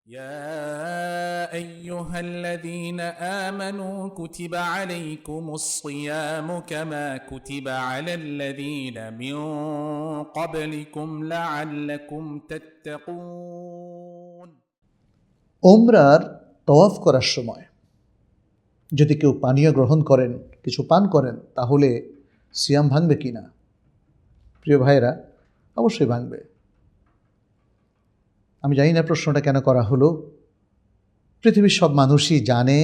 يا أيها الذين آمنوا كتب عليكم الصيام كما كتب على الذين من قبلكم لعلكم تتقون। ওমরার তওয়াফ করার সময় যদি কেউ পানীয় গ্রহণ করেন, কিছু পান করেন, তাহলে সিয়াম ভাঙবে কি না? প্রিয় ভাইয়েরা, অবশ্যই ভাঙবে। আমি জানি না প্রশ্নটা কেন করা হলো। পৃথিবীর সব মানুষই জানে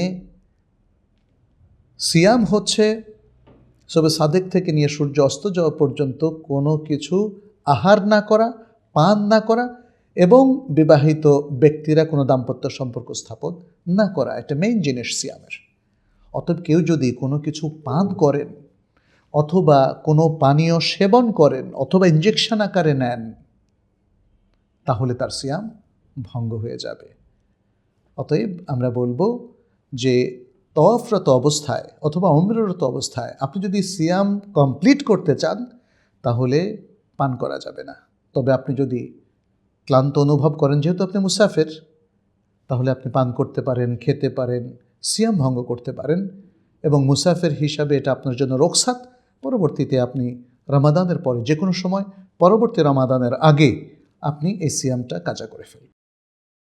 সিয়াম হচ্ছে সবে সাদেক থেকে নিয়ে সূর্য অস্ত যাওয়া পর্যন্ত কোনো কিছু আহার না করা, পান না করা এবং বিবাহিত ব্যক্তিরা কোনো দাম্পত্য সম্পর্ক স্থাপন না করা। এটা মেইন জিনিস সিয়ামের। অতএব কেউ যদি কোনো কিছু পান করেন অথবা কোনো পানীয় সেবন করেন অথবা ইনজেকশন আকারে নেন, তাহলে তার সিয়াম ভঙ্গ হয়ে যাবে। অতএব আমরা বলবো যে তওয়াফরত অবস্থায় অথবা উমরারত অবস্থায় আপনি যদি সিয়াম কমপ্লিট করতে চান তাহলে পান করা যাবে না। তবে আপনি যদি ক্লান্ত অনুভব করেন, যেহেতু আপনি মুসাফির, তাহলে আপনি পান করতে পারেন, খেতে পারেন, সিয়াম ভঙ্গ করতে পারেন এবং মুসাফির হিসাবে এটা আপনার জন্য রোকসাত। পরবর্তীতে আপনি রমাদানের পরে যে কোনো সময় পরবর্তী রমাদানের আগে আপনি এই সিয়ামটা কাজা করে ফেলবেন।